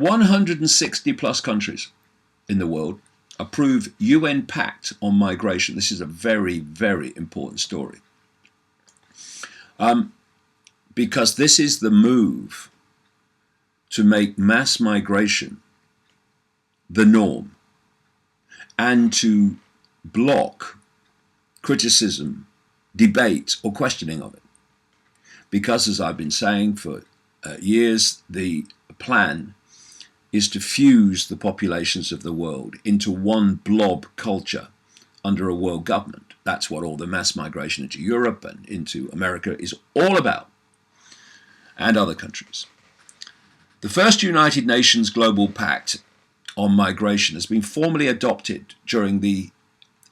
160 plus countries in the world approve UN Pact on migration. This is a very, very important story. Because this is the move to make mass migration the norm and to block criticism, debate, or questioning of it. Because, as I've been saying for years, the plan is to fuse the populations of the world into one blob culture under a world government. That's what all the mass migration into Europe and into America is all about, and other countries. The first United Nations Global Pact on Migration has been formally adopted during the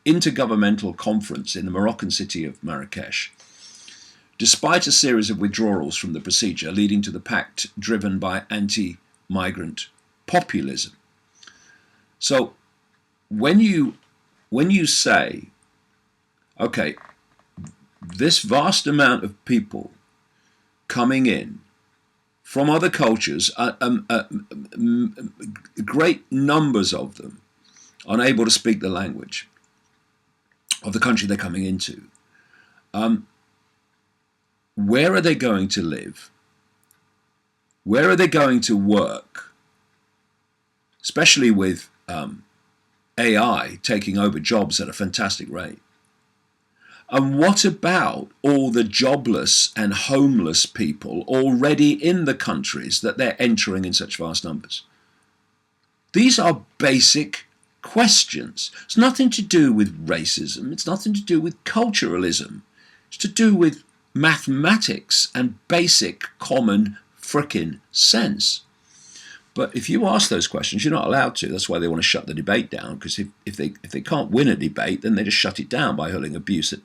Intergovernmental Conference in the Moroccan city of Marrakesh, despite a series of withdrawals from the procedure leading to the pact driven by anti-migrant populism. So when you say, okay, this vast amount of people coming in from other cultures, great numbers of them unable to speak the language of the country they're coming into, where are they going to live? Where are they going to work? Especially with AI taking over jobs at a fantastic rate. And what about all the jobless and homeless people already in the countries that they're entering in such vast numbers? These are basic questions. It's nothing to do with racism. It's nothing to do with culturalism. It's to do with mathematics and basic common frickin' sense. But if you ask those questions, you're not allowed to. That's why they want to shut the debate down, because if they can't win a debate, then they just shut it down by hurling abuse at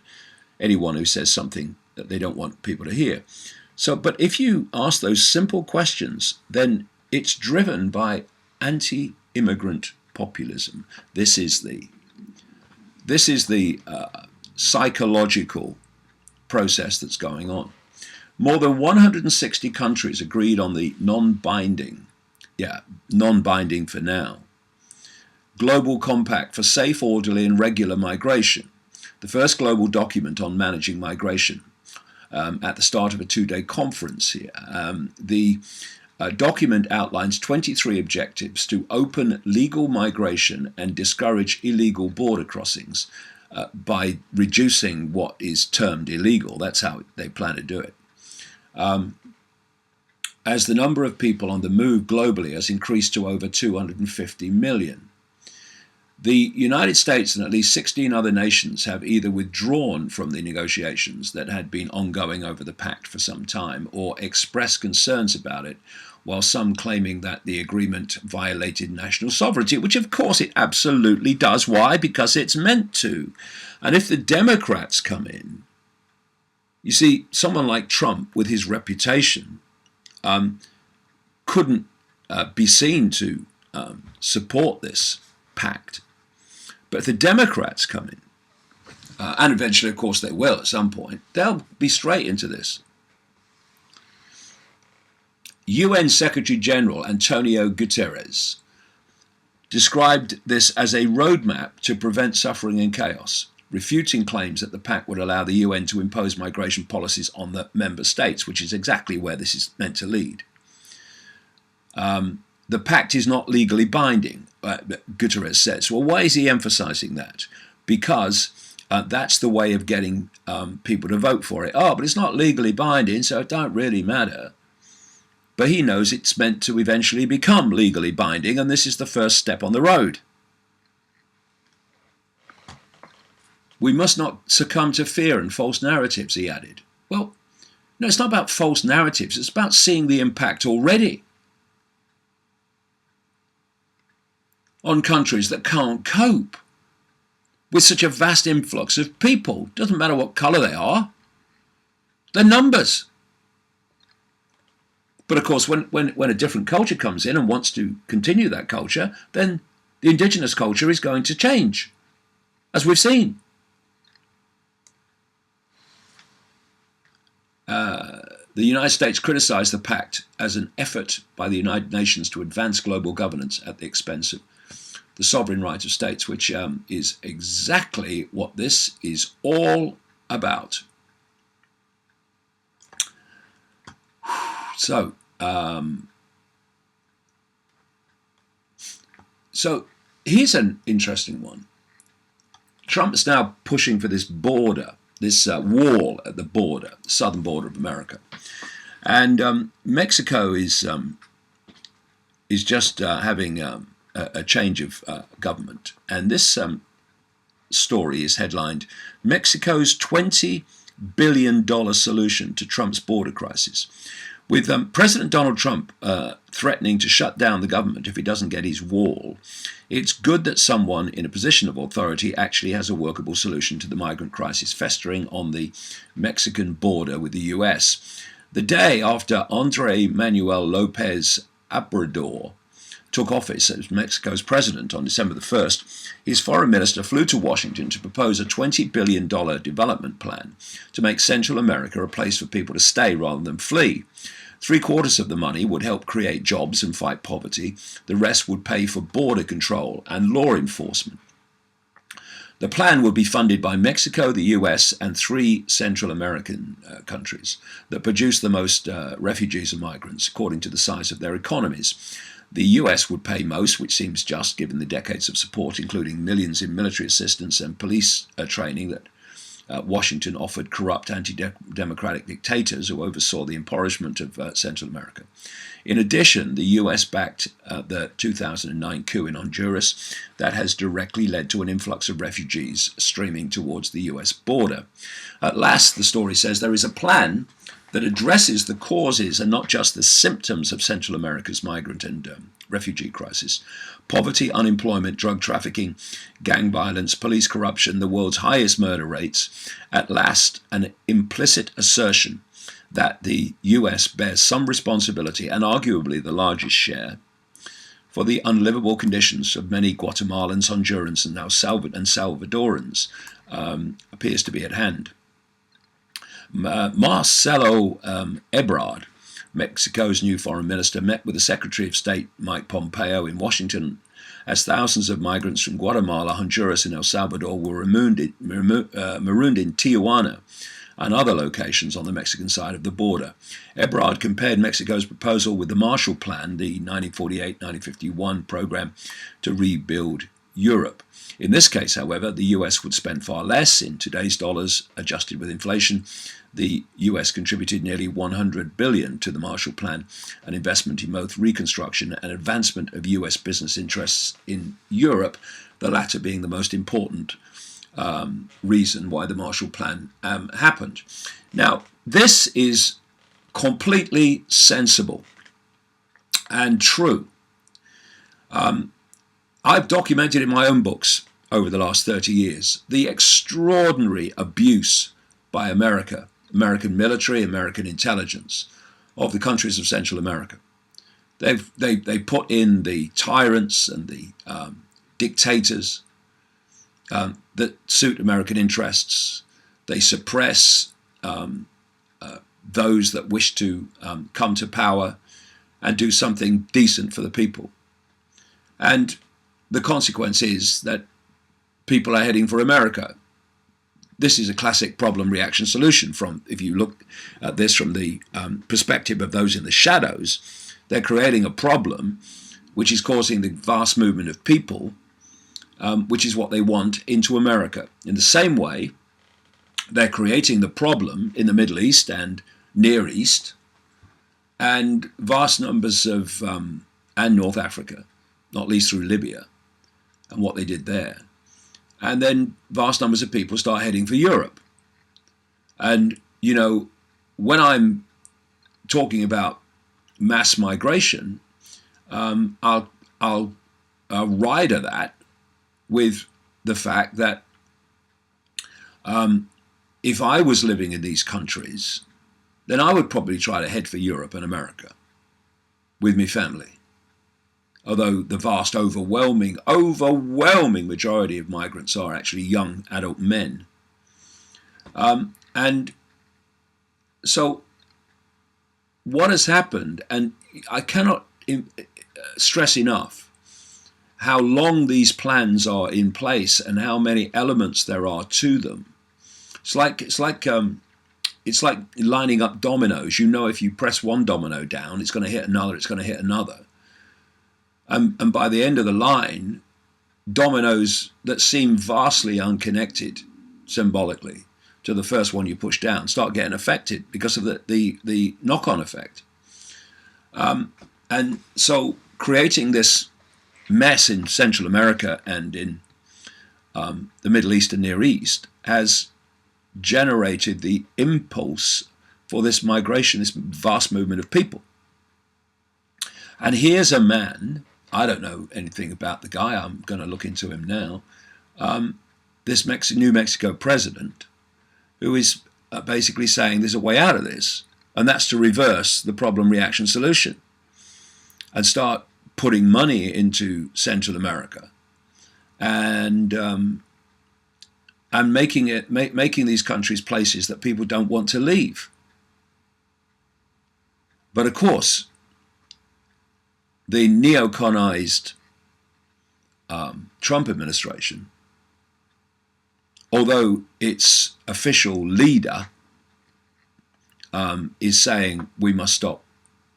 anyone who says something that they don't want people to hear. So, but if you ask those simple questions, then it's driven by anti-immigrant populism. This is the psychological process that's going on. More than 160 countries agreed on the non-binding for now, Global Compact for Safe, Orderly and Regular Migration, the first global document on managing migration, at the start of a two-day conference here. The document outlines 23 objectives to open legal migration and discourage illegal border crossings by reducing what is termed illegal. That's how they plan to do it. As the number of people on the move globally has increased to over 250 million. The United States and at least 16 other nations have either withdrawn from the negotiations that had been ongoing over the pact for some time or expressed concerns about it, while some claiming that the agreement violated national sovereignty, which of course it absolutely does. Why? Because it's meant to. And if the Democrats come in, you see, someone like Trump with his reputation couldn't be seen to support this pact. But if the Democrats come in, and eventually, of course, they will at some point, they'll be straight into this. UN Secretary General Antonio Guterres described this as a roadmap to prevent suffering and chaos, refuting claims that the pact would allow the UN to impose migration policies on the member states, which is exactly where this is meant to lead. The pact is not legally binding, Guterres says. Well, why is he emphasizing that? Because that's the way of getting people to vote for it. Oh, but it's not legally binding, so it don't really matter. But he knows it's meant to eventually become legally binding, and this is the first step on the road. We must not succumb to fear and false narratives, he added. Well, no, it's not about false narratives. It's about seeing the impact already on countries that can't cope with such a vast influx of people. Doesn't matter what colour they are. They're numbers. But of course, when a different culture comes in and wants to continue that culture, then the indigenous culture is going to change, as we've seen. The United States criticized the pact as an effort by the United Nations to advance global governance at the expense of the sovereign right of states, which is exactly what this is all about. So, here's an interesting one. Trump is now pushing for this border, this wall at the border, the southern border of America, and Mexico is just having a change of government, and this story is headlined "Mexico's $20 billion solution to Trump's border crisis." With President Donald Trump threatening to shut down the government if he doesn't get his wall, it's good that someone in a position of authority actually has a workable solution to the migrant crisis festering on the Mexican border with the US. The day after Andrés Manuel López Obrador took office as Mexico's president on December the 1st, his foreign minister flew to Washington to propose a $20 billion development plan to make Central America a place for people to stay rather than flee. 3/4 of the money would help create jobs and fight poverty. The rest would pay for border control and law enforcement. The plan would be funded by Mexico, the US, and 3 Central American countries that produce the most refugees and migrants according to the size of their economies. The US would pay most, which seems just given the decades of support, including millions in military assistance and police training that Washington offered corrupt anti-democratic dictators who oversaw the impoverishment of Central America. In addition, the US backed the 2009 coup in Honduras that has directly led to an influx of refugees streaming towards the US border. At last, the story says, there is a plan that addresses the causes and not just the symptoms of Central America's migrant and refugee crisis. Poverty, unemployment, drug trafficking, gang violence, police corruption, the world's highest murder rates. At last, an implicit assertion that the US bears some responsibility, and arguably the largest share, for the unlivable conditions of many Guatemalans, Hondurans, and now Salvadorans appears to be at hand. Marcelo Ebrard, Mexico's new foreign minister, met with the Secretary of State Mike Pompeo in Washington as thousands of migrants from Guatemala, Honduras, and El Salvador were marooned in Tijuana and other locations on the Mexican side of the border. Ebrard compared Mexico's proposal with the Marshall Plan, the 1948-1951 program to rebuild Europe. In this case, however, the US would spend far less in today's dollars, adjusted with inflation. The US contributed nearly $100 billion to the Marshall Plan, an investment in both reconstruction and advancement of US business interests in Europe, the latter being the most important reason why the Marshall Plan happened. Now, this is completely sensible and true. I've documented in my own books over the last 30 years the extraordinary abuse by America, American military, American intelligence, of the countries of Central America. They put in the tyrants and the dictators that suit American interests. They suppress those that wish to come to power and do something decent for the people. And the consequence is that people are heading for America. This is a classic problem reaction solution. If you look at this from the perspective of those in the shadows, they're creating a problem which is causing the vast movement of people, which is what they want, into America. In the same way, they're creating the problem in the Middle East and Near East and vast numbers of, and North Africa, not least through Libya and what they did there. And then vast numbers of people start heading for Europe. And, you know, when I'm talking about mass migration, I'll rider that with the fact that if I was living in these countries, then I would probably try to head for Europe and America with my family. Although the vast, overwhelming majority of migrants are actually young adult men. And so what has happened, and I cannot stress enough how long these plans are in place and how many elements there are to them. It's like lining up dominoes. You know, if you press one domino down, it's going to hit another. It's going to hit another. And by the end of the line, dominoes that seem vastly unconnected symbolically to the first one you push down start getting affected because of the knock-on effect. And so creating this mess in Central America and in the Middle East and Near East has generated the impulse for this migration, this vast movement of people. And here's a man, I don't know anything about the guy, I'm going to look into him now, this New Mexico president, who is basically saying there's a way out of this, and that's to reverse the problem, reaction, solution, and start putting money into Central America and making these countries places that people don't want to leave. But of course, the neoconized Trump administration, although its official leader is saying we must stop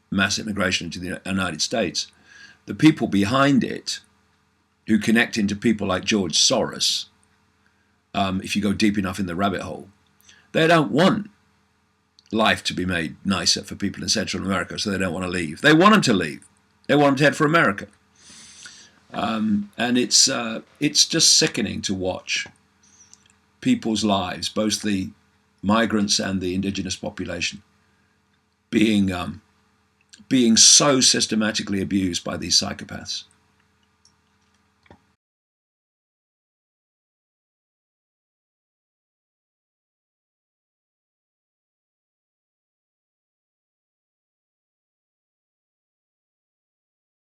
mass immigration into the United States, the people behind it, who connect into people like George Soros, if you go deep enough in the rabbit hole, they don't want life to be made nicer for people in Central America, so they don't want to leave. They want them to leave. They want them to head for America. And it's just sickening to watch people's lives, both the migrants and the indigenous population, being so systematically abused by these psychopaths.